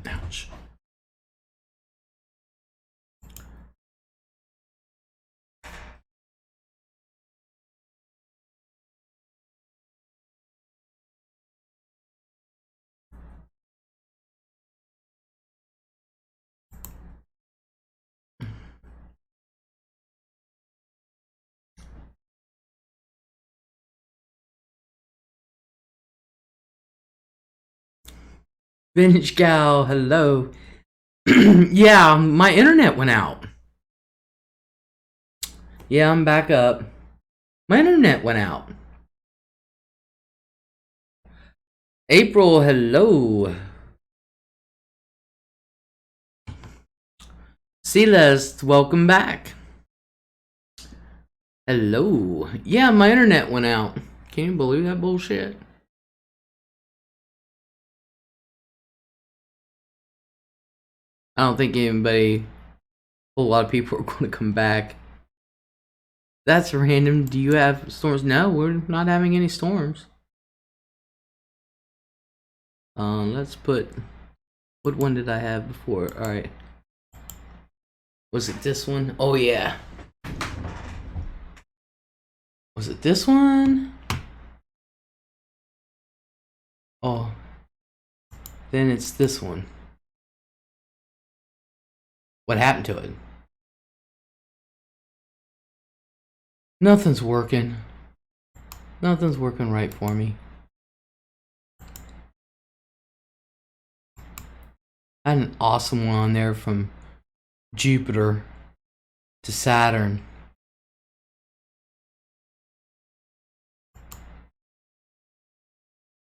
Ouch. Vintage gal, hello. Yeah, my internet went out. Yeah, I'm back up. My internet went out. April, hello. LEZ'S, welcome back. Hello. Yeah, my internet went out. Can you believe that bullshit? I don't think a lot of people are going to come back. That's random. Do you have storms? No, we're not having any storms. Let's put... What one did I have before? Alright. Was it this one? Oh, yeah. Was it this one? Oh. Then it's this one. What happened to it? Nothing's working. Nothing's working right for me. I had an awesome one on there from Jupiter to Saturn.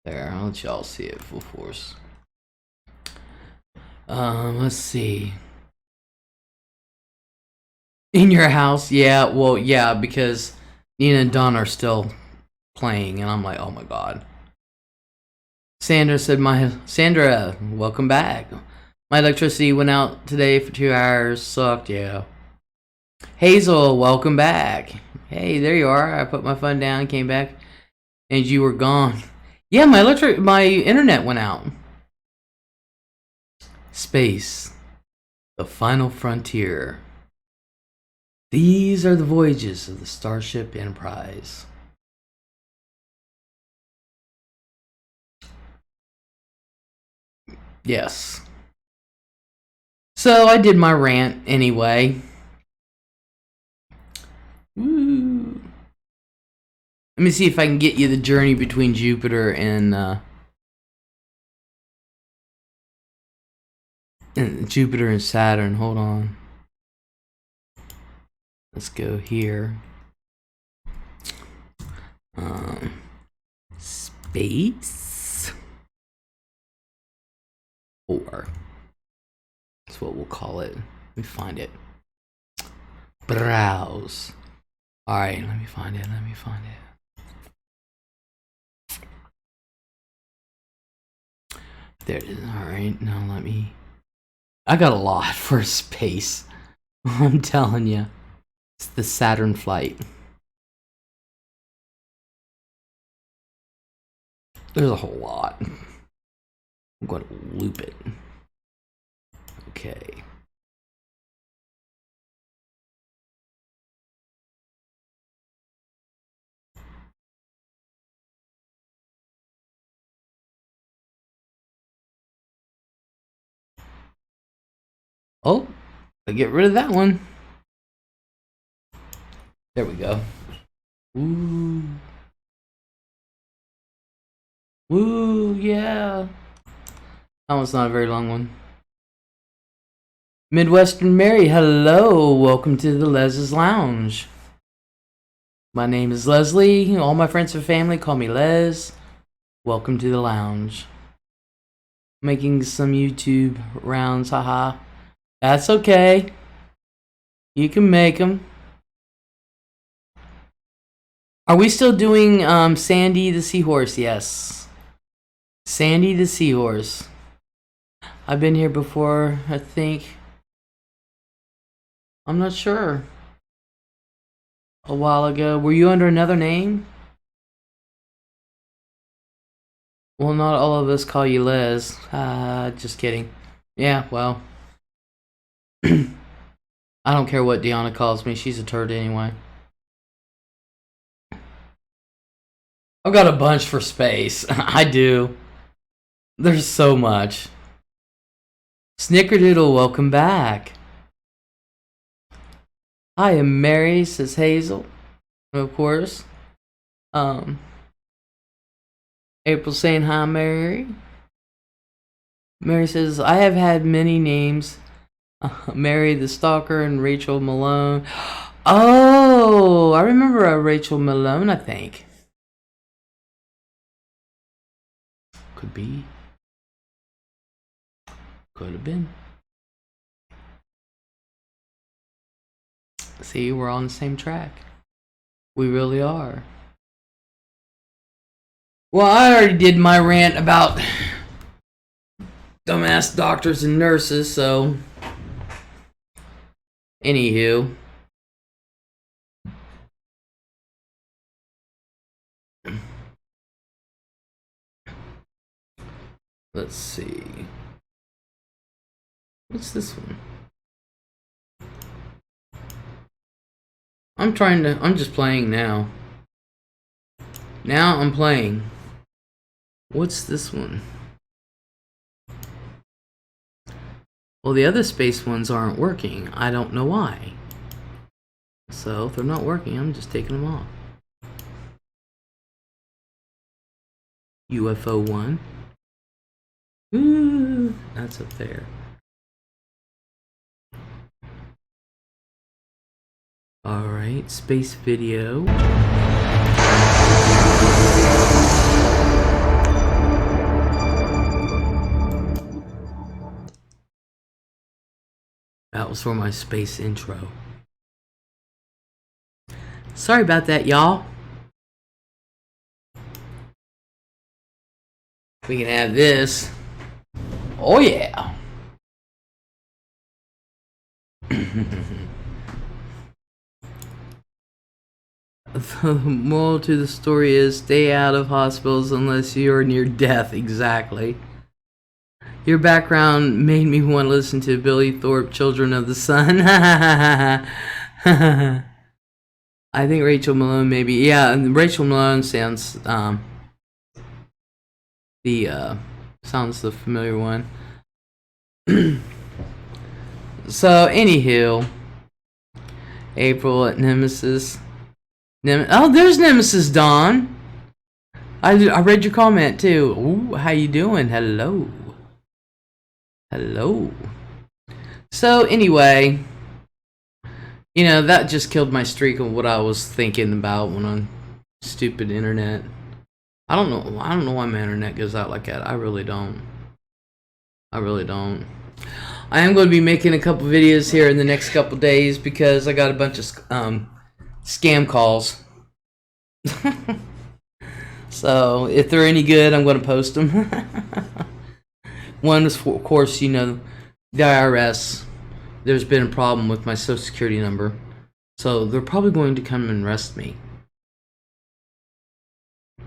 There, I'll let y'all see it full force. Let's see. In your house? Yeah, well, yeah, because Nina and Don are still playing, and I'm like, oh my god. Sandra said, Sandra, welcome back. My electricity went out today for 2 hours. Sucked, yeah. Hazel, welcome back. Hey, there you are. I put my phone down, came back, and you were gone. Yeah, my internet went out. Space. The final frontier. These are the voyages of the Starship Enterprise. Yes. So I did my rant anyway. Woo. Let me see if I can get you the journey between Jupiter and Jupiter and Saturn. Hold on. Let's go here. Space 4. That's what we'll call it. Let me find it. Browse. Alright, let me find it. Let me find it. There it is. Alright, now let me... I got a lot for space. I'm telling you. It's the Saturn flight. There's a whole lot. I'm going to loop it. Okay. Oh, I get rid of that one. There we go. Ooh. Ooh, yeah. That one's not a very long one. Midwestern Mary, hello. Welcome to the LEZ'S Lounge. My name is Leslie. All my friends and family call me Les. Welcome to the lounge. Making some YouTube rounds, haha. That's okay. You can make them. Are we still doing Sandy the Seahorse? Yes. Sandy the Seahorse. I've been here before, I think. I'm not sure. A while ago. Were you under another name? Well, not all of us call you Les. Just kidding. Yeah, well. I don't care what Deanna calls me. She's a turd anyway. I've got a bunch for space. I do. There's so much. Snickerdoodle, welcome back. I am Mary, says Hazel. Of course. April saying hi, Mary. Mary says, I have had many names. Mary the Stalker and Rachel Malone. Oh, I remember a Rachel Malone, I think. Could be. Could have been. See, we're on the same track. We really are. Well, I already did my rant about dumbass doctors and nurses, so anywho. Let's see. What's this one? I'm just playing now. Now I'm playing. What's this one? Well, the other space ones aren't working. I don't know why. So if they're not working, I'm just taking them off. UFO 1. Ooh, that's up there. Alright, space video. That was for my space intro. Sorry about that, y'all. We can have this. Oh yeah. The moral to the story is stay out of hospitals unless you're near death. Exactly. Your background made me want to listen to Billy Thorpe, Children of the Sun. I think Rachel Malone maybe. Yeah, Rachel Malone sounds sounds the familiar one. So anywho, April at Nemesis. Oh, there's Nemesis Dawn. I read your comment too. Ooh, how you doing? Hello. Hello. So anyway, you know, that just killed my streak of what I was thinking about when on stupid internet. I don't know why my internet goes out like that. I really don't. I am going to be making a couple videos here in the next couple days because I got a bunch of scam calls. So if they're any good, I'm going to post them. One is, of course, you know, the IRS. There's been a problem with my social security number, so they're probably going to come and arrest me.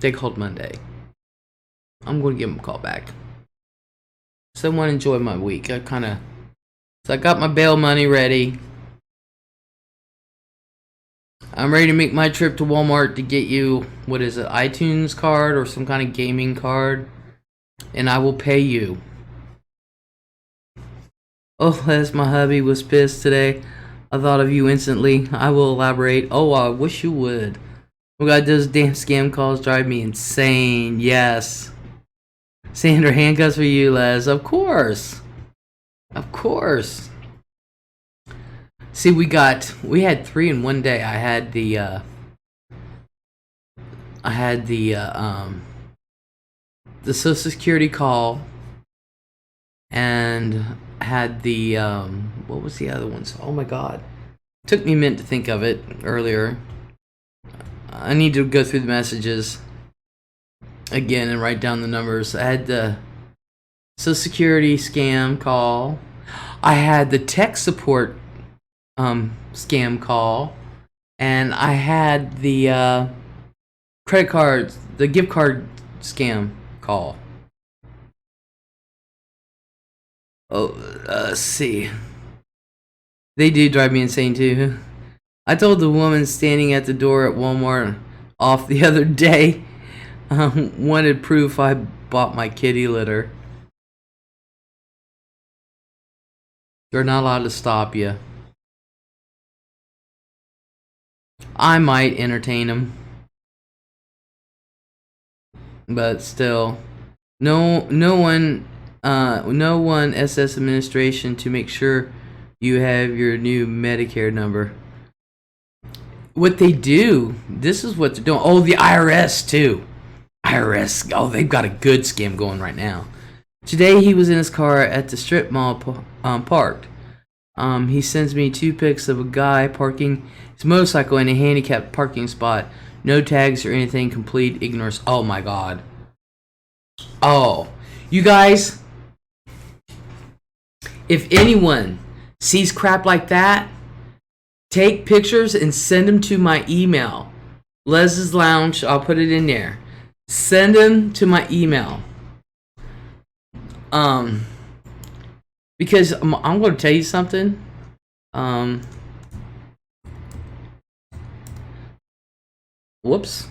They called Monday. I'm going to give them a call back. So I want to enjoy my week. So I got my bail money ready. I'm ready to make my trip to Walmart to get you, what is it, iTunes card or some kind of gaming card, and I will pay you. Oh, Les, my hubby was pissed today. I thought of you instantly. I will elaborate. Oh, I wish you would. Oh God, those damn scam calls drive me insane. Yes. Sandra, handcuffs for you, Les. Of course. Of course. See, we had 3 in one day. I had the Social Security call, and had the what was the other ones? Oh my God, took me a minute to think of it earlier. I need to go through the messages again and write down the numbers. I had the Social Security scam call. I had the tech support scam call, and I had the credit cards, the gift card scam call. Oh, let's see. They do drive me insane too. I told the woman standing at the door at Walmart off the other day wanted proof I bought my kitty litter. They're not allowed to stop you. I might entertain them, but still, no one SS administration to make sure you have your new Medicare number. What they do, this is what they're doing. Oh, the IRS too. IRS, oh, they've got a good scam going right now. Today he was in his car at the strip mall parked. He sends me 2 pics of a guy parking his motorcycle in a handicapped parking spot. No tags or anything, complete ignorance. Oh my god. Oh, you guys, if anyone sees crap like that, take pictures and send them to my email. LEZ'S Lounge, I'll put it in there. Send them to my email. Because I'm going to tell you something. Whoops.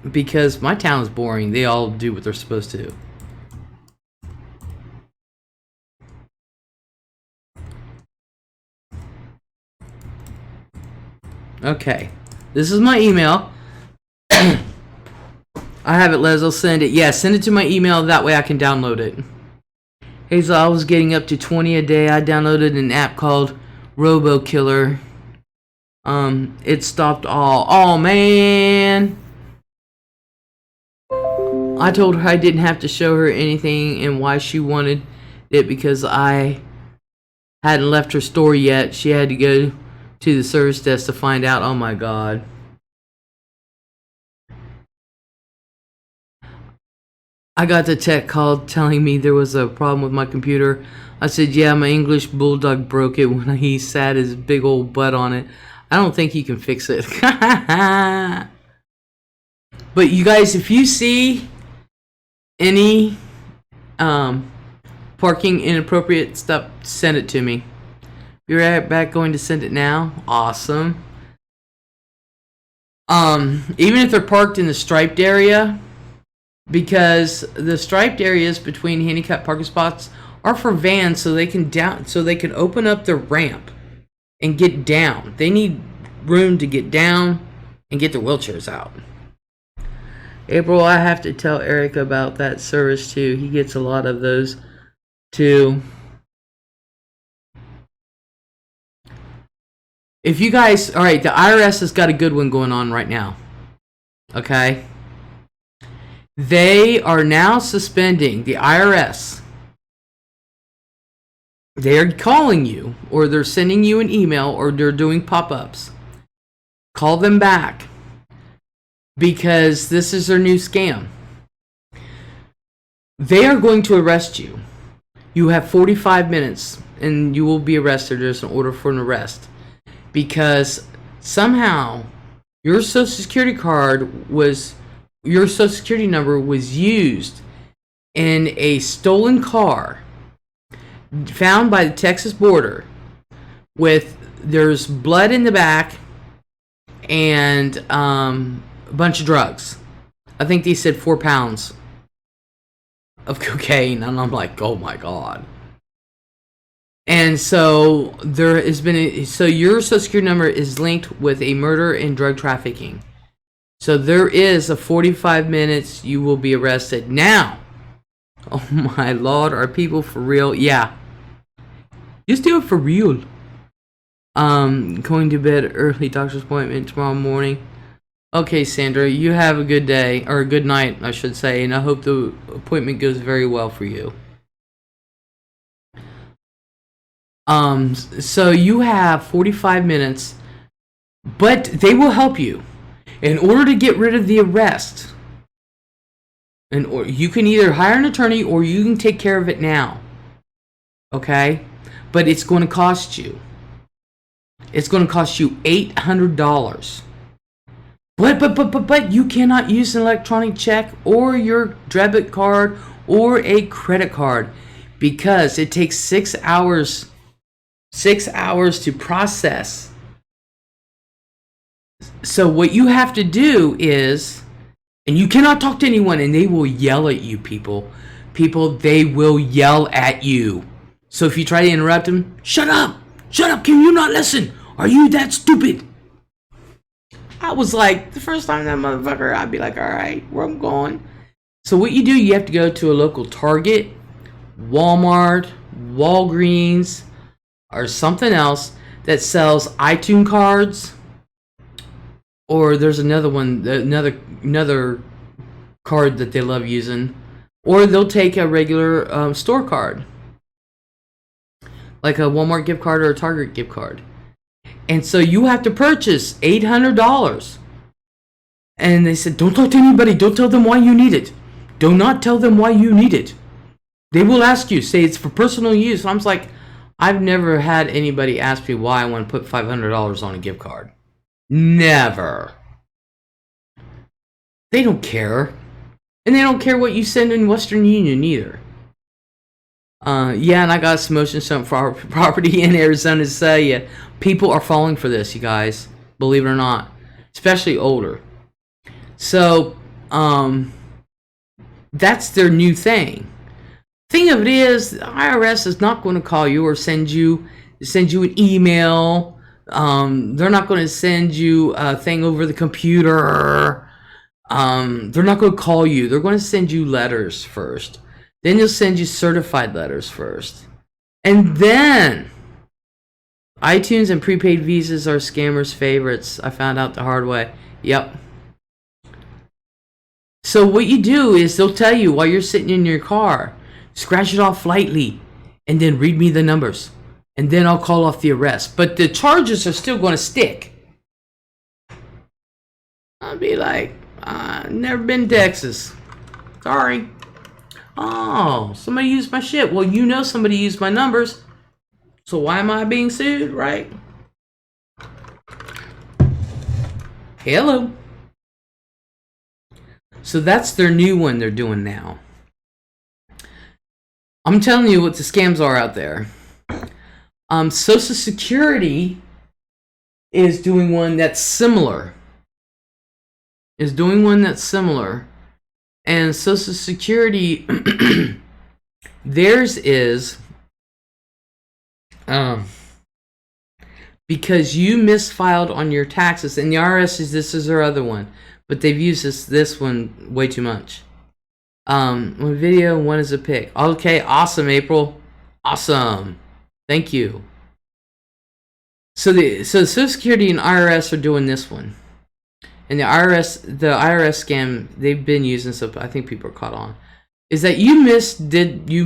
Because my town is boring. They all do what they're supposed to. Okay. This is my email. I have it, Les. I'll send it. Yeah, send it to my email. That way I can download it. Hazel, I was getting up to 20 a day. I downloaded an app called Robo Killer. It stopped all. Oh, man. I told her I didn't have to show her anything and why she wanted it because I hadn't left her store yet. She had to go to the service desk to find out. Oh, my God. I got the tech call telling me there was a problem with my computer. I said, yeah, my English bulldog broke it when he sat his big old butt on it. I don't think he can fix it. But you guys, if you see any parking inappropriate stuff, send it to me. Be right back, going to send it now. Awesome. Even if they're parked in the striped area, because the striped areas between handicapped parking spots are for vans, so they can open up the ramp and get down. They need room to get down and get their wheelchairs out. April, I have to tell Eric about that service too. He gets a lot of those too. If you guys, all right, the IRS has got a good one going on right now. Okay. They are now suspending the IRS. They're calling you, or they're sending you an email, or they're doing pop-ups. Call them back, because this is their new scam. They are going to arrest you. You have 45 minutes, and you will be arrested. There's an order for an arrest. Because somehow your Social Security your Social Security number was used in a stolen car found by the Texas border there's blood in the back and a bunch of drugs. I think they said 4 pounds of cocaine, and I'm like, oh my God. And so there has been so your Social Security number is linked with a murder and drug trafficking. So there is a 45 minutes you will be arrested. Now, oh my Lord, are people for real? Yeah. Just do it for real. Going to bed early, doctor's appointment tomorrow morning. Okay, Sandra, you have a good day, or a good night, I should say, and I hope the appointment goes very well for you. So you have 45 minutes, but they will help you. In order to get rid of the arrest, or you can either hire an attorney or you can take care of it now. Okay? But it's going to cost you. It's going to cost you $800. But you cannot use an electronic check or your debit card or a credit card because it takes 6 hours. 6 hours to process. So what you have to do is, and you cannot talk to anyone, and they will yell at you, people. They will yell at you. So if you try to interrupt them, shut up! Shut up! Can you not listen? Are you that stupid? I was like, the first time that motherfucker, I'd be like, alright, where I'm going. So what you do, you have to go to a local Target, Walmart, Walgreens, or something else that sells iTunes cards. Or there's another one, another card that they love using. Or they'll take a regular store card, like a Walmart gift card or a Target gift card. And so you have to purchase $800. And they said, don't talk to anybody. Don't tell them why you need it. Do not tell them why you need it. They will ask you, say it's for personal use. And I was like, I've never had anybody ask me why I want to put $500 on a gift card. Never. They don't care. And they don't care what you send in Western Union either. Yeah, and I got some motion some property in Arizona to sell you. People are falling for this, you guys. Believe it or not. Especially older. So, that's their new thing. Thing of it is, the IRS is not going to call you or send you an email. They're not going to send you a thing over the computer. They're not going to call you. They're going to send you letters first. Then they'll send you certified letters first. And then iTunes and prepaid visas are scammers' favorites. I found out the hard way. Yep. So what you do is they'll tell you while you're sitting in your car, scratch it off lightly, and then read me the numbers. And then I'll call off the arrest. But the charges are still going to stick. I'll be like, never been to Texas. Sorry. Oh, somebody used my shit. Well, you know somebody used my numbers. So why am I being sued, right? Hello. So that's their new one they're doing now. I'm telling you what the scams are out there. Social Security is doing one that's similar. And Social Security, theirs is because you misfiled on your taxes, and the IRS is, this is their other one, but they've used this one way too much. One video, one is a pic. Okay, awesome, April. Awesome. Thank you. So Social Security and IRS are doing this one. And the IRS scam they've been using, so I think people are caught on, is that you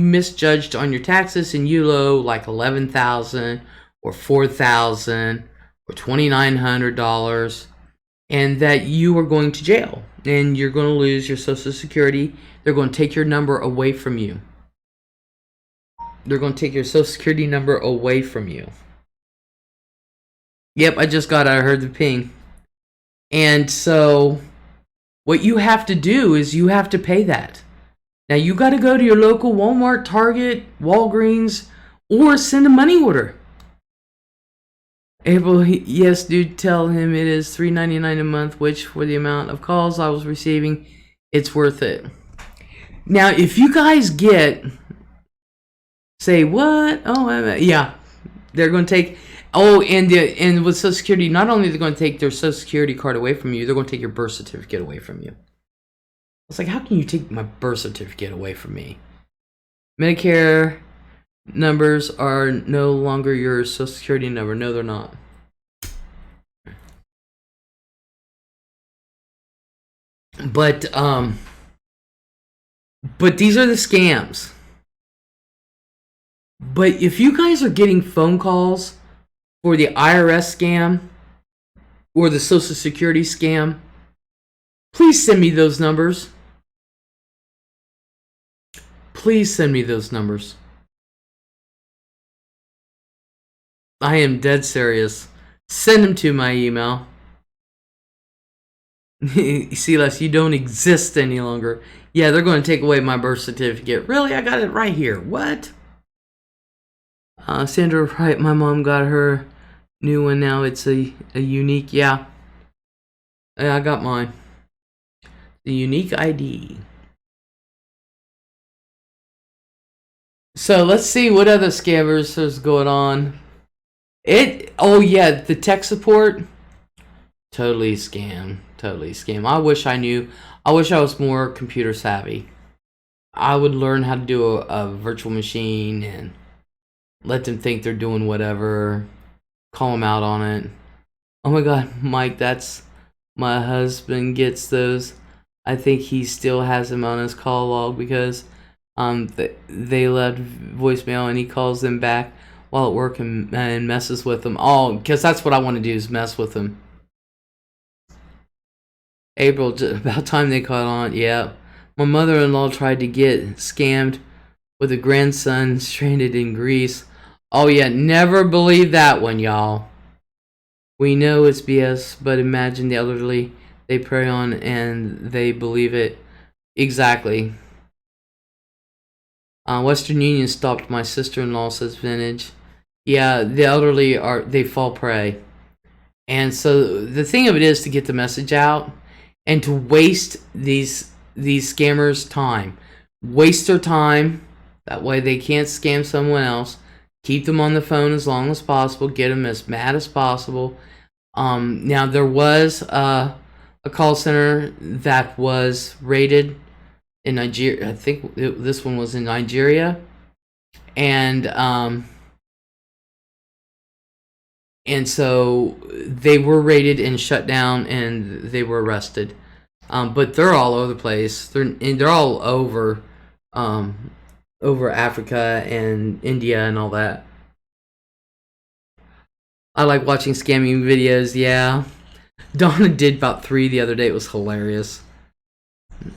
misjudged on your taxes and you owe like $11,000 or $4,000 or $2,900, and that you are going to jail and you're going to lose your Social Security. They're going to take your number away from you. They're going to take your Social Security number away from you. Yep, I just got it. I heard the ping. And so what you have to do is you have to pay that. Now you got to go to your local Walmart, Target, Walgreens, or send a money order. April, yes, dude, tell him it is $3.99 a month, which for the amount of calls I was receiving, it's worth it. Now, if you guys say what? Oh, yeah, they're going to take. Oh, and with Social Security, not only are they going to take their Social Security card away from you, they're going to take your birth certificate away from you. It's like, how can you take my birth certificate away from me? Medicare numbers are no longer your Social Security number. No, they're not. But these are the scams. But if you guys are getting phone calls for the IRS scam or the Social Security scam, please send me those numbers. Please send me those numbers. I am dead serious. Send them to my email. See, Les, you don't exist any longer. Yeah, they're going to take away my birth certificate. Really? I got it right here. What? Sandra, right, my mom got her new one now. It's a unique, yeah. Yeah, I got mine. The unique ID. So let's see what other scammers is going on. Oh yeah, the tech support. Totally scam. Totally scam. I wish I knew. I wish I was more computer savvy. I would learn how to do a virtual machine and let them think they're doing whatever. Call them out on it. Oh my god, Mike, that's my husband gets those. I think he still has them on his call log because they left voicemail and he calls them back while at work and messes with them. Oh, because that's what I want to do is mess with them. April, about time they caught on. Yeah, my mother-in-law tried to get scammed with a grandson stranded in Greece. Oh yeah, never believe that one, y'all. We know it's BS, but imagine the elderly they prey on and they believe it. Exactly. Western Union stopped my sister-in-law, says Vintage. Yeah, the elderly they fall prey. And so the thing of it is to get the message out and to waste these scammers' time. Waste their time. That way they can't scam someone else. Keep them on the phone as long as possible. Get them as mad as possible. Now there was a call center that was raided in Nigeria. I think this one was in Nigeria, and so they were raided and shut down, and they were arrested. But they're all over the place. They're all over Africa and India and all that. I like watching scamming videos. Yeah, Donna did about 3 the other day. It was hilarious.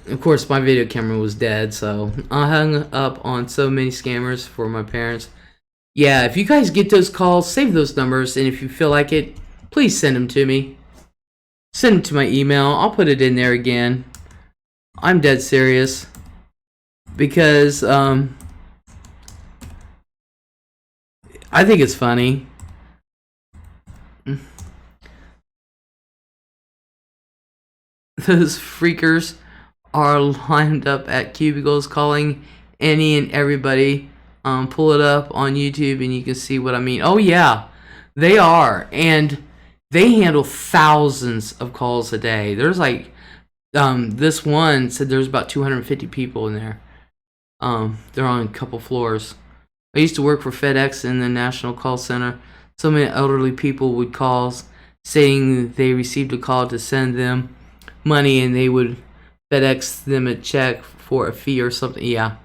Of course, my video camera was dead, so I hung up on so many scammers for my parents. Yeah, if you guys get those calls, save those numbers, and if you feel like it, please send them to me. Send them to my email. I'll put it in there again. I'm dead serious. Because, I think it's funny. Those freakers are lined up at cubicles calling any and everybody. Pull it up on YouTube and you can see what I mean. Oh yeah, they are, and they handle thousands of calls a day. There's like this one said there's about 250 people in there. They're on a couple floors. I used to work for FedEx in the National Call Center. So many elderly people would call saying they received a call to send them money and they would FedEx them a check for a fee or something. Yeah.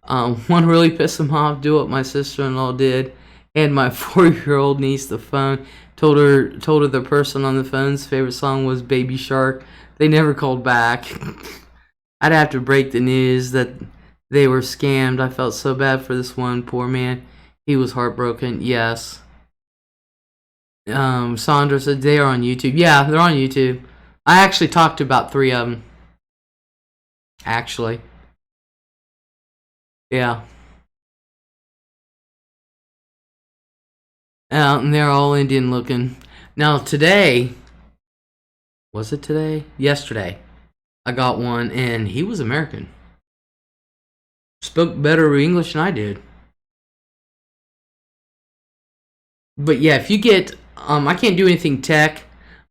One really pissed them off. Do what my sister-in-law did. And my 4-year-old niece the phone. Told her the person on the phone's favorite song was Baby Shark. They never called back. I'd have to break the news that they were scammed. I felt so bad for this one poor man. He was heartbroken. Yes. Sandra said they are on YouTube. Yeah, they're on YouTube. I actually talked to about 3 of them. Actually. Yeah. And they're all Indian looking. Now today, was it today? Yesterday, I got one and he was American. Spoke better English than I did. But yeah, if you get, I can't do anything tech,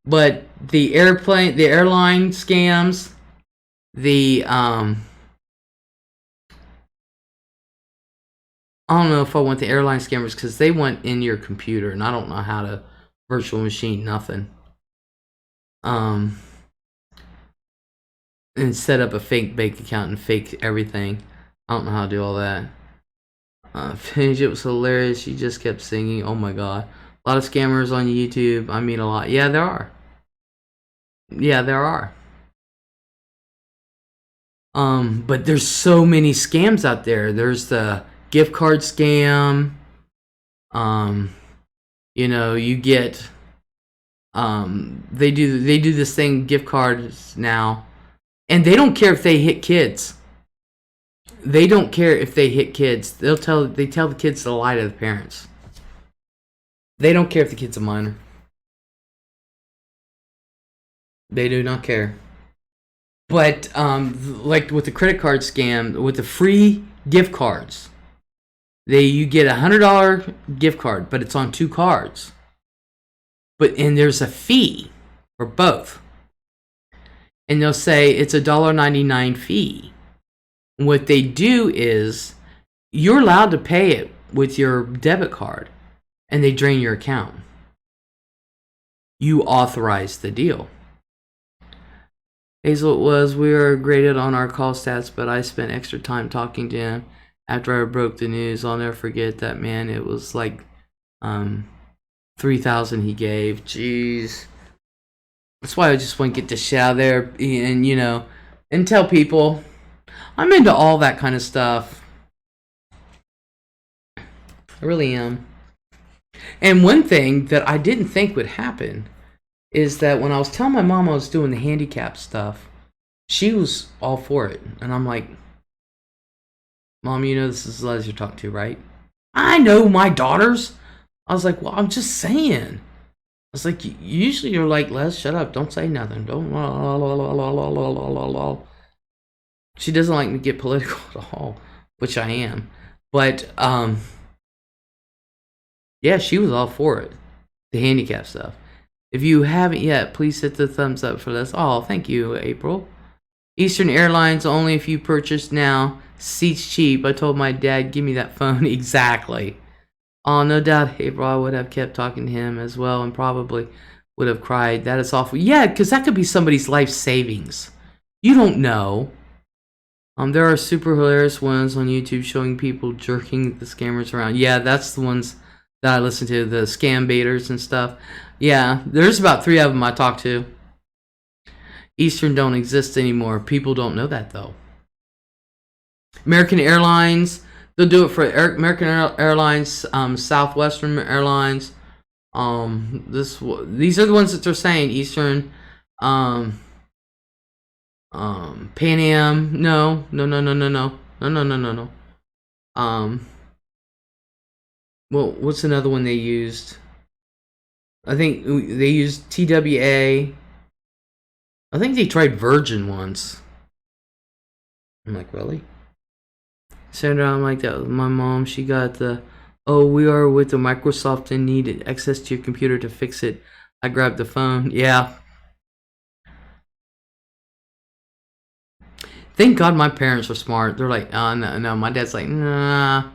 but the airline scams, the, I don't know if I want the airline scammers because they went in your computer and I don't know how to virtual machine nothing. And set up a fake bank account and fake everything. I don't know how to do all that. Finish it was hilarious. She just kept singing. Oh my god. A lot of scammers on YouTube. I mean a lot. Yeah, there are. Yeah, there are. But there's so many scams out there. There's the gift card scam. You know, you get They do this thing, gift cards now, and they don't care if they hit kids. They don't care if they hit kids. They tell the kids to lie to the parents. They don't care if the kid's a minor. They do not care. But like with the credit card scam, with the free gift cards, you get $100 gift card, but it's on 2 cards. And there's a fee for both. And they'll say it's a $1.99 fee. What they do is you're allowed to pay it with your debit card, and they drain your account. You authorize the deal. Hazel, we were graded on our call stats, but I spent extra time talking to him after I broke the news. I'll never forget that, man. It was like 3,000 he gave. Jeez. That's why I just want to get this shit out there and, and tell people I'm into all that kind of stuff. I really am. And one thing that I didn't think would happen is that when I was telling my mom I was doing the handicap stuff, she was all for it. And I'm like, Mom, this is Les you're talking to, right? I know my daughters. I was like, well, I'm just saying. I was like, usually you're like, Les, shut up. Don't say nothing. Don't. She doesn't like me to get political at all, which I am. But, yeah, she was all for it. The handicap stuff. If you haven't yet, please hit the thumbs up for this. Oh, thank you, April. Eastern Airlines, only if you purchase now. Seats cheap. I told my dad, give me that phone. Exactly. Oh, no doubt, April, I would have kept talking to him as well and probably would have cried. That is awful. Yeah, because that could be somebody's life savings. You don't know. There are super hilarious ones on YouTube showing people jerking the scammers around. Yeah, that's the ones that I listen to, the scam baiters and stuff. Yeah, there's about 3 of them I talk to. Eastern don't exist anymore. People don't know that, though. American Airlines, they'll do it for American Airlines, Southwestern Airlines. These are the ones that they're saying. Eastern, Pan Am, no. Well, what's another one they used? I think they used TWA. I think they tried Virgin once. I'm like, really? Sandra, I'm like that with my mom. She got we are with the Microsoft and needed access to your computer to fix it. I grabbed the phone. Yeah. Thank God my parents were smart. They're like, oh, no. My dad's like, nah.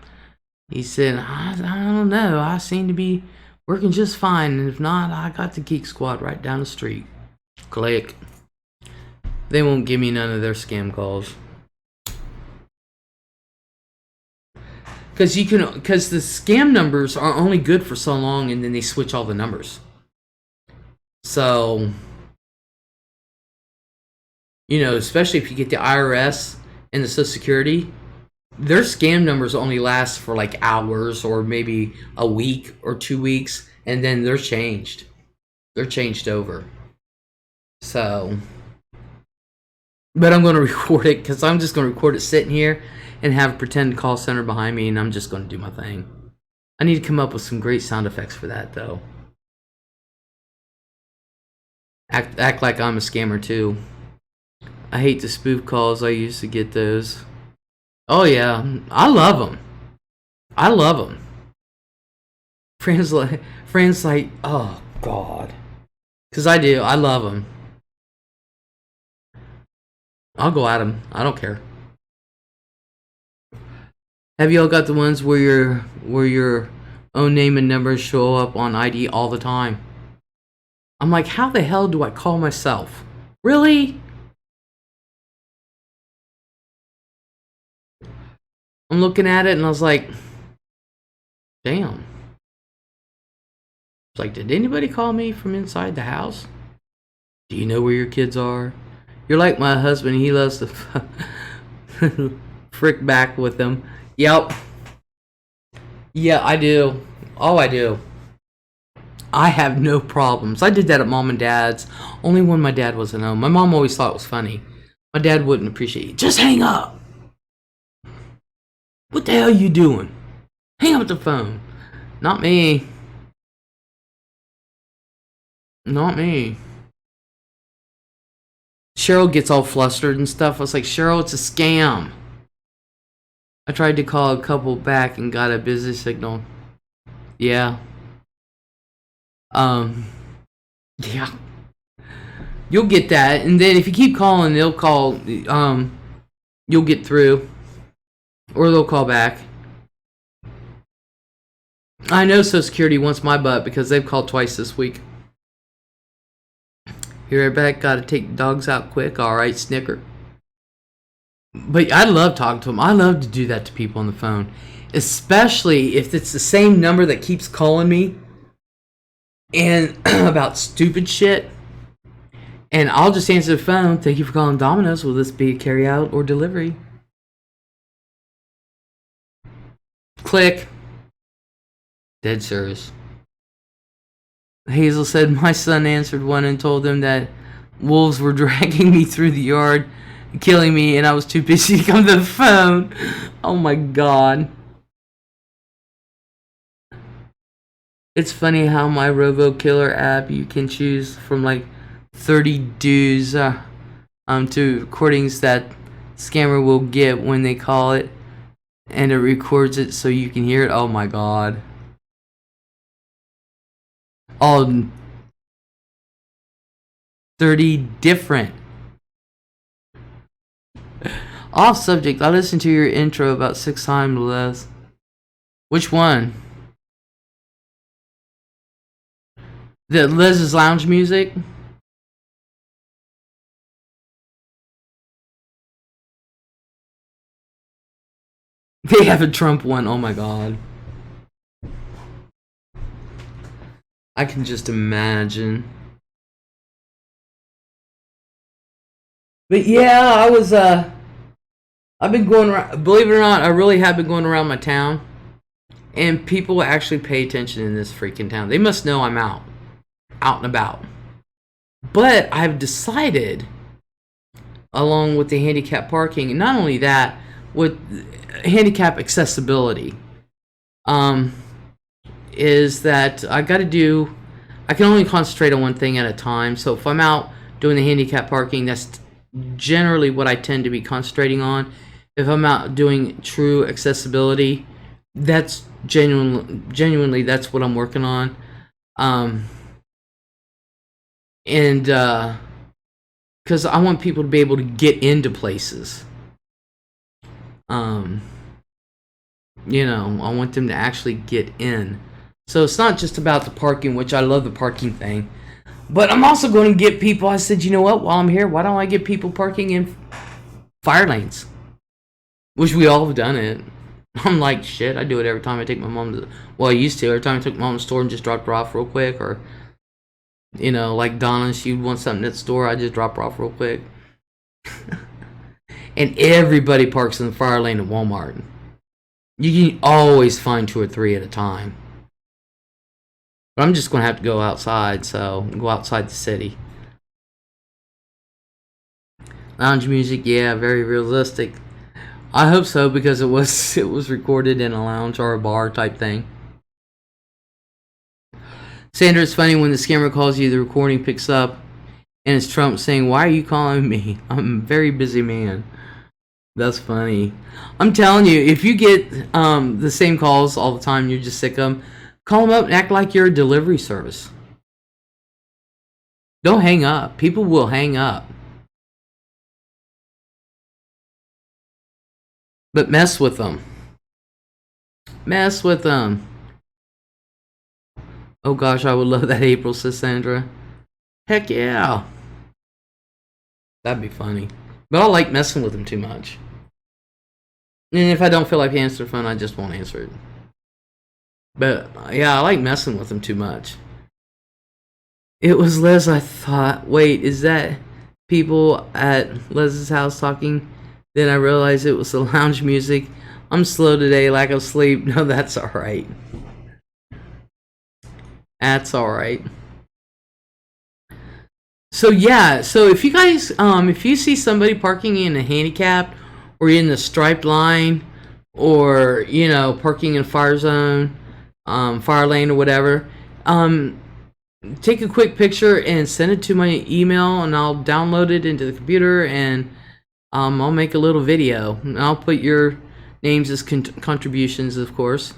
He said, I don't know. I seem to be working just fine. And if not, I got the Geek Squad right down the street. Click. They won't give me none of their scam calls. Because the scam numbers are only good for so long, and then they switch all the numbers. So, especially if you get the IRS and the Social Security, their scam numbers only last for like hours or maybe a week or 2 weeks, and then they're changed. They're changed over. So, but I'm going to record it because I'm just going to record it sitting here and have a pretend call center behind me, and I'm just going to do my thing. I need to come up with some great sound effects for that, though. Act like I'm a scammer, too. I hate the spoof calls. I used to get those. Oh, yeah. I love them. I love them. Friends like, oh, God. Because I do. I love them. I'll go at them. I don't care. Have y'all got the ones where your own name and number show up on ID all the time? I'm like, how the hell do I call myself? Really? I'm looking at it and I was like, damn. It's like, did anybody call me from inside the house? Do you know where your kids are? You're like my husband. He loves to frick back with them. Yep. Yeah, I do. Oh, I do. I have no problems. I did that at mom and dad's, only when my dad wasn't home. My mom always thought it was funny. My dad wouldn't appreciate it. Just hang up. What the hell are you doing? Hang up the phone. Not me. Not me. Cheryl gets all flustered and stuff. I was like, Cheryl, it's a scam. I tried to call a couple back and got a busy signal. Yeah. Yeah. You'll get that, and then if you keep calling, they'll call. You'll get through, or they'll call back. I know Social Security wants my butt because they've called twice this week. Here, right back. Got to take the dogs out quick. All right, snicker. But I love talking to them. I love to do that to people on the phone, especially if it's the same number that keeps calling me and about stupid shit. And I'll just answer the phone. Thank you for calling Domino's. Will this be a carry out or delivery? Click. Dead serious. Hazel said my son answered one and told them that wolves were dragging me through the yard, killing me, and I was too busy to come to the phone. Oh my god. It's funny how my Robo Killer app, you can choose from like 30 dues to recordings that scammer will get when they call it, and it records it so you can hear it. Oh my god. All 30 different. Off subject, I listened to your intro about 6 times, Les. Which one? The LEZ'S lounge music? They have a Trump one. Oh my god. I can just imagine. But yeah, I've been going around, believe it or not, I really have been going around my town. And people actually pay attention in this freaking town. They must know I'm out and about. But I've decided, along with the handicap parking, and not only that, with handicap accessibility, is that I can only concentrate on one thing at a time. So if I'm out doing the handicap parking, that's generally what I tend to be concentrating on. If I'm out doing true accessibility, that's genuinely that's what I'm working on. And because I want people to be able to get into places. You know, I want them to actually get in. So it's not just about the parking, which I love the parking thing, but I'm also going to get people. I said, you know what? While I'm here, why don't I get people parking in fire lanes? Which we all have done it. I'm like, shit, I do it every time I take my mom to, well, I used to. Every time I took my mom to the store and just dropped her off real quick. Or, you know, like Donna, she would want something at the store, I just drop her off real quick. And everybody parks in the fire lane at Walmart. You can always find 2 or 3 at a time. But I'm just going to have to go outside, so go outside the city. Lounge music, yeah, very realistic. I hope so, because it was recorded in a lounge or a bar type thing. Sandra, it's funny when the scammer calls you, the recording picks up, and it's Trump saying, "Why are you calling me? I'm a very busy man." That's funny. I'm telling you, if you get the same calls all the time, you're just sick of them. Call them up and act like you're a delivery service. Don't hang up. People will hang up. But mess with them. Mess with them. Oh gosh, I would love that, April, says Sandra. Heck yeah. That'd be funny. But I like messing with them too much. And if I don't feel like answering the phone, I just won't answer it. But yeah, I like messing with them too much. It was Les, I thought. Wait, is that people at Les's house talking? Then I realized it was the lounge music. I'm slow today, lack of sleep. No, that's alright. That's all right. So yeah, so if you guys, if you see somebody parking in a handicapped or in the striped line, or parking in a fire zone, fire lane or whatever, take a quick picture and send it to my email, and I'll download it into the computer, and I'll make a little video, and I'll put your names as contributions, of course.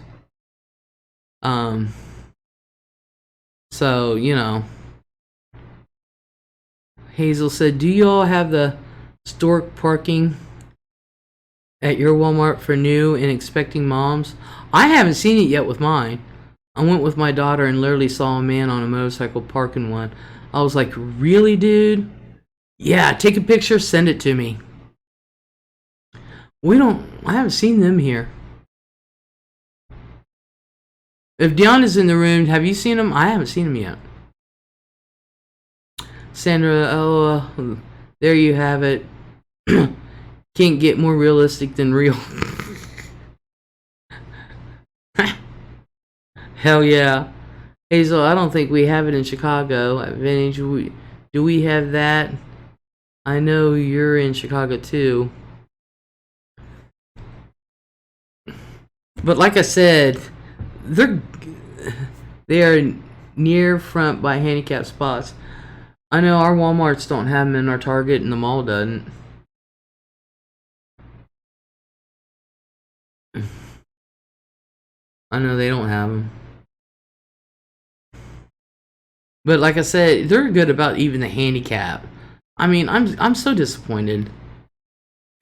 So Hazel said, "Do you all have the stork parking at your Walmart for new and expecting moms?" I haven't seen it yet with mine. I went with my daughter and literally saw a man on a motorcycle parking one. I was like, "Really, dude? Yeah, take a picture, send it to me." I haven't seen them here. If Deanna's in the room, have you seen him? I haven't seen him yet. Sandra, oh, there you have it. Can't get more realistic than real. Hell yeah. Hazel, I don't think we have it in Chicago. At Vintage, do we have that? I know you're in Chicago too. But like I said, they are near front by handicap spots. I know our Walmarts don't have them, and our Target and the mall doesn't. I know they don't have them. But like I said, they're good about even the handicap. I mean, I'm so disappointed.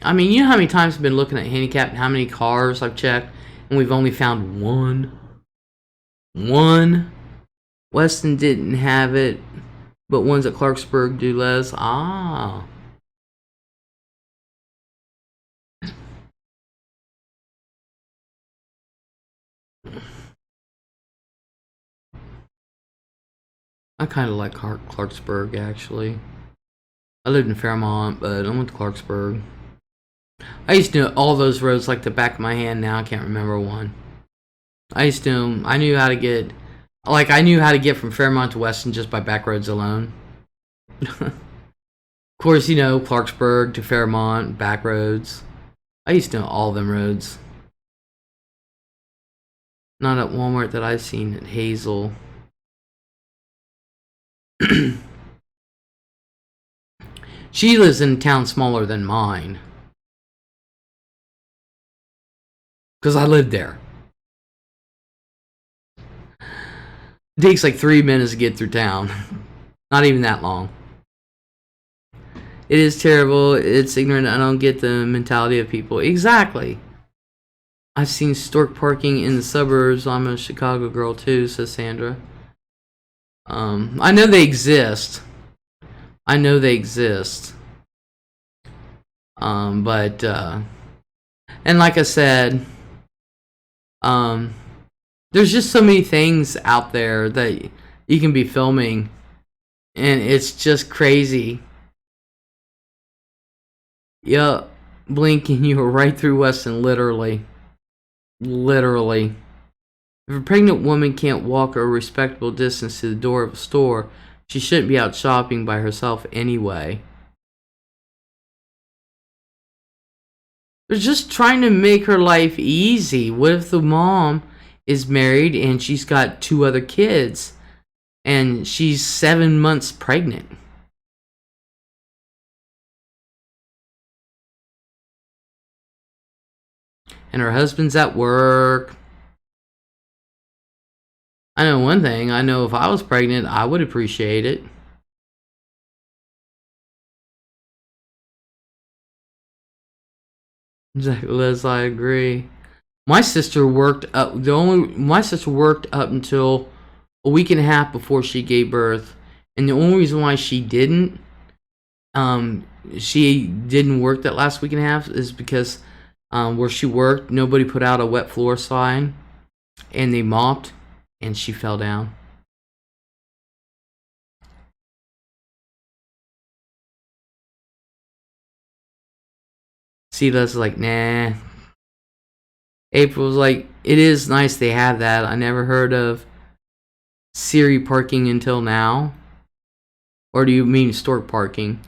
I mean, you know how many times I've been looking at handicap and how many cars I've checked, and we've only found one. One. Weston didn't have it, but ones at Clarksburg do, Les. Ah. I kind of like Clarksburg, actually. I lived in Fairmont, but I went to Clarksburg. I used to know all those roads like the back of my hand. Now I can't remember one. I knew how to get, I knew how to get from Fairmont to Weston just by back roads alone. Of course, Clarksburg to Fairmont, back roads. I used to know all them roads. Not at Walmart that I've seen at Hazel. She lives in a town smaller than mine. Because I lived there. It takes like 3 minutes to get through town. Not even that long. It is terrible. It's ignorant. I don't get the mentality of people. Exactly. I've seen stork parking in the suburbs. I'm a Chicago girl too, says Sandra. I know they exist. But and like I said, there's just so many things out there that you can be filming, and it's just crazy. Yeah, Blink, and you were right through Weston, literally. Literally. If a pregnant woman can't walk a respectable distance to the door of a store, she shouldn't be out shopping by herself anyway. They're just trying to make her life easy. What if the mom is married and she's got 2 other kids and she's 7 months pregnant? And her husband's at work. I know one thing. I know if I was pregnant, I would appreciate it. Les, I agree. My sister worked up until a week and a half before she gave birth, and the only reason why she didn't work that last week and a half is because where she worked, nobody put out a wet floor sign, and they mopped, and she fell down. Sela's like, nah. April's like, it is nice they have that. I never heard of Siri parking until now? Or do you mean stork parking?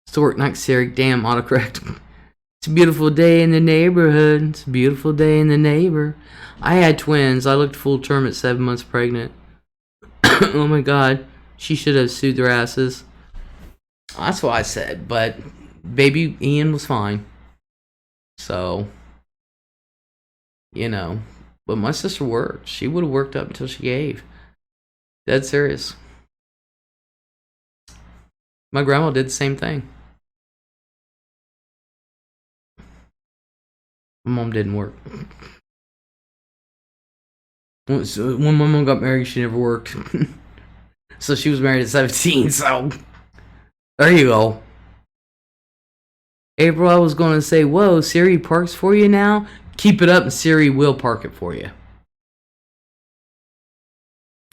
Stork, not Siri. Damn, autocorrect. It's a beautiful day in the neighborhood. It's a beautiful day in the neighbor. I had twins. I looked full term at 7 months pregnant. Oh my god. She should have sued their asses. That's what I said. But baby Ian was fine. So, you know. But my sister worked. She would have worked up until she gave. Dead serious. My grandma did the same thing. My mom didn't work. When my mom got married, she never worked. So she was married at 17, so there you go. April, I was going to say, whoa, Siri parks for you now? Keep it up and Siri will park it for you.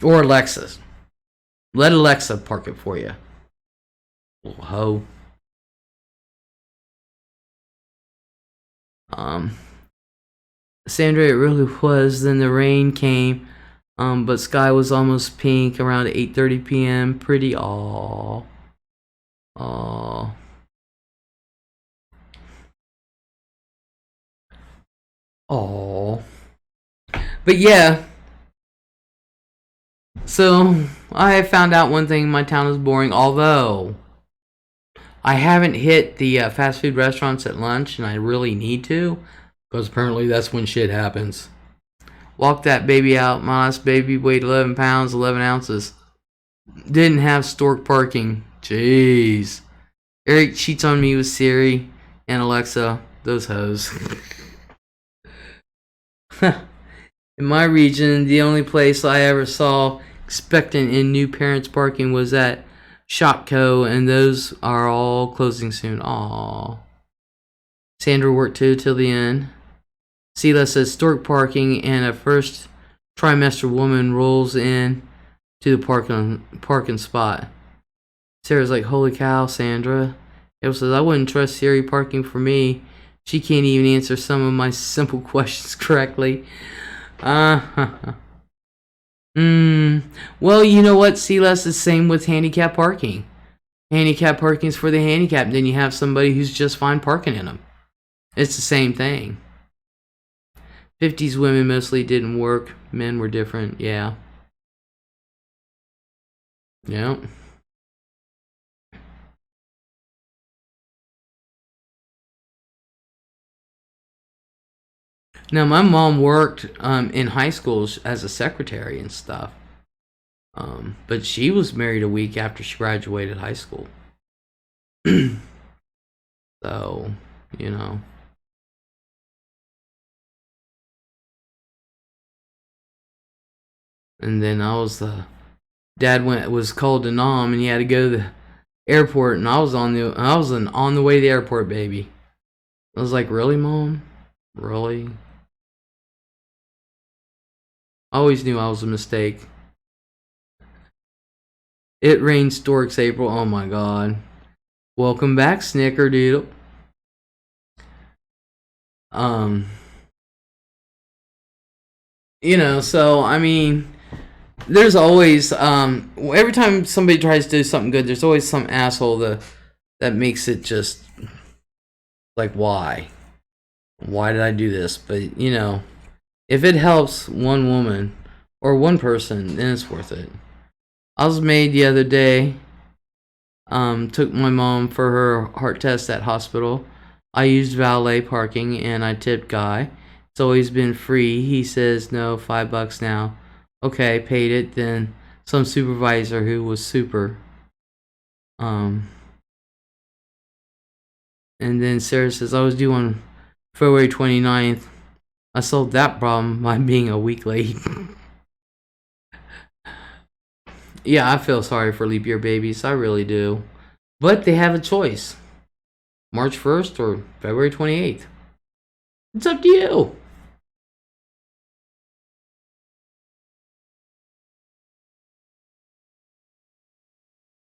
Or Alexa. Let Alexa park it for you. Little hoe. Sandra, it really was. Then the rain came. But sky was almost pink around 8:30 p.m. Pretty aww. Aww. Aww. But yeah. So, I found out one thing, my town is boring, although I haven't hit the fast food restaurants at lunch, and I really need to, because apparently that's when shit happens. Walked that baby out. My last baby weighed 11 pounds, 11 ounces. Didn't have stork parking. Jeez. Eric cheats on me with Siri and Alexa. Those hoes. In my region, the only place I ever saw expectant in new parents parking was at Shopco, and those are all closing soon. Aww. Sandra worked too till the end. Sela says stork parking, and a first trimester woman rolls in to the parking spot. Sarah's like, holy cow, Sandra. April says, I wouldn't trust Siri parking for me. She can't even answer some of my simple questions correctly. Well, you know what? Celeste is the same with handicap parking. Handicap parking is for the handicapped. Then you have somebody who's just fine parking in them. It's the same thing. 50s women mostly didn't work. Men were different. Yeah. Yep. Now, my mom worked in high school as a secretary and stuff. But she was married a week after she graduated high school. So, you know. And then dad was called to Nam, and he had to go to the airport, and I was on the way to the airport, baby. I was like, really, Mom? Really? I always knew I was a mistake. It rained storks, April. Oh my god. Welcome back, Snickerdoodle. You know, so I mean, there's always every time somebody tries to do something good, there's always some asshole that makes it just like, why did I do this? But you know, if it helps one woman or one person, then it's worth it. I was made the other day. Took my mom for her heart test at hospital. I used valet parking and I tipped guy. It's always been free. He says no, $5 now. Okay, paid it. Then some supervisor who was super. And then Sarah says, I was due on February 29th. I solved that problem by being a week late. Yeah, I feel sorry for leap year babies. I really do. But they have a choice. March 1st or February 28th. It's up to you.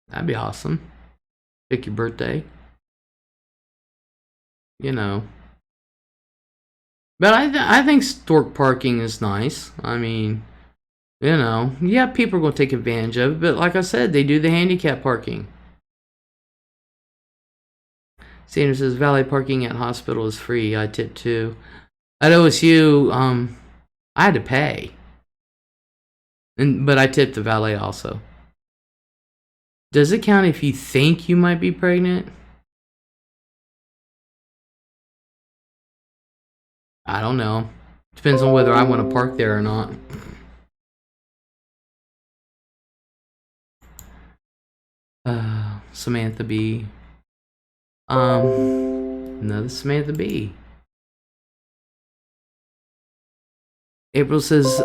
That'd be awesome. Pick your birthday. You know. But I think stork parking is nice. I mean, You know, yeah, people are going to take advantage of it, but like I said, they do the handicap parking. Sanders says valet parking at hospital is free. I tip too. At OSU, I had to pay, but I tipped the valet also. Does it count if you think you might be pregnant? I don't know. Depends on whether I want to park there or not. Samantha B. Another Samantha B. April says,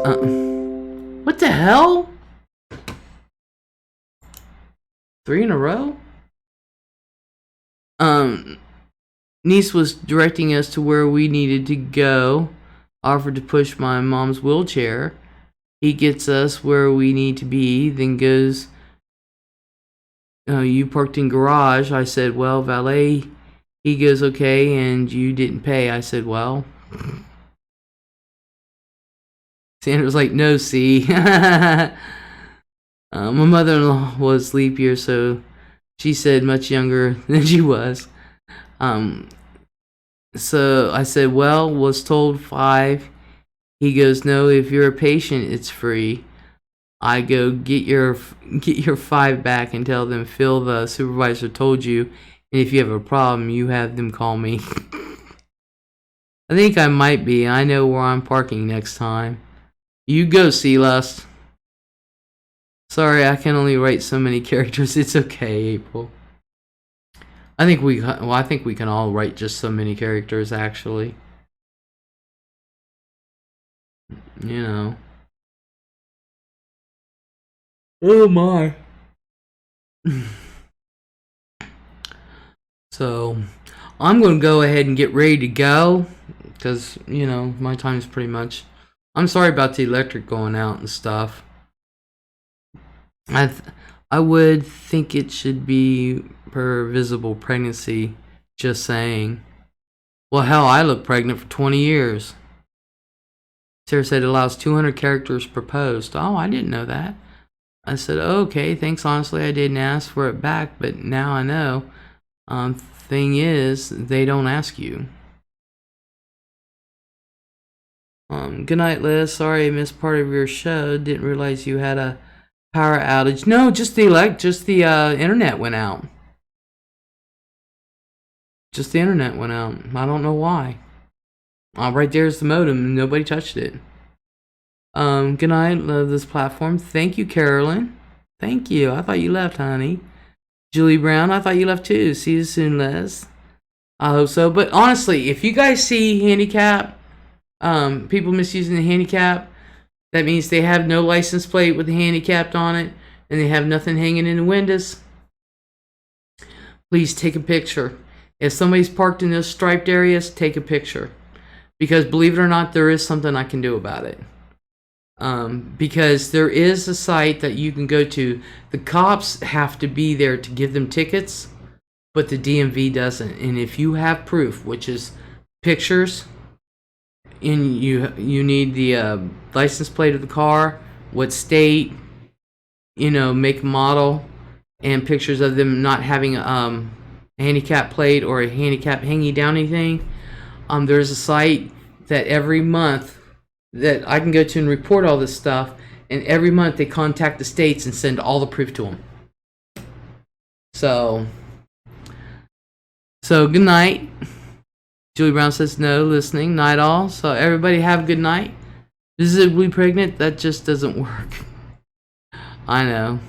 what the hell? 3 in a row? Niece was directing us to where we needed to go. Offered to push my mom's wheelchair. He gets us where we need to be, then goes, you parked in garage. I said, well, valet. He goes, okay, and you didn't pay. I said, well. Sandra was like, no, see. My mother-in-law was leap year, so she said much younger than she was. So I said, well, was told 5. He goes, no, if you're a patient, it's free. I go, get your 5 back and tell them Phil, the supervisor, told you. And if you have a problem, you have them call me. I think I might be. I know where I'm parking next time. You go, C-Lust. Sorry, I can only write so many characters. It's okay, April. I think we can all write just so many characters, actually. You know. Oh my. So, I'm going to go ahead and get ready to go. Because, you know, my time's pretty much... I'm sorry about the electric going out and stuff. I would think it should be per visible pregnancy. Just saying. Well, hell, I looked pregnant for 20 years. Sarah said it allows 200 characters per post. Oh, I didn't know that. I said, okay, thanks. Honestly, I didn't ask for it back, but now I know. Thing is, they don't ask you. Good night, Liz. Sorry I missed part of your show. Didn't realize you had a power outage. No, just the internet went out. Just the internet went out. I don't know why. Right there's the modem and nobody touched it. Good night. Love this platform. Thank you, Carolyn. Thank you. I thought you left, honey. Julie Brown, I thought you left too. See you soon, Les. I hope so. But honestly, if you guys see handicap, people misusing the handicap, that means they have no license plate with the handicapped on it, and they have nothing hanging in the windows. Please take a picture. If somebody's parked in those striped areas, take a picture. Because believe it or not, there is something I can do about it. Because there is a site that you can go to. The cops have to be there to give them tickets, but the DMV doesn't. And if you have proof, which is pictures, and you need the license plate of the car, what state, you know, make, model, and pictures of them not having a handicap plate or a handicap hanging down anything. There's a site that every month that I can go to and report all this stuff, and every month they contact the states and send all the proof to them. So good night. Julie Brown says no, listening. Night all. So everybody have a good night. Visibly pregnant, that just doesn't work. I know.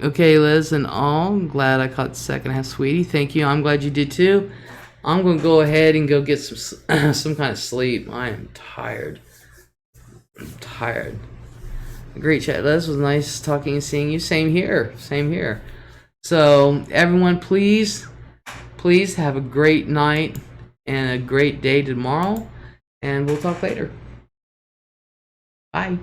Okay, Liz and all. Glad I caught the second half, sweetie. Thank you. I'm glad you did too. I'm going to go ahead and go get some kind of sleep. I am tired. I'm tired. Great chat, Les. Was nice talking and seeing you. Same here. Same here. So, everyone, please have a great night and a great day tomorrow. And we'll talk later. Bye.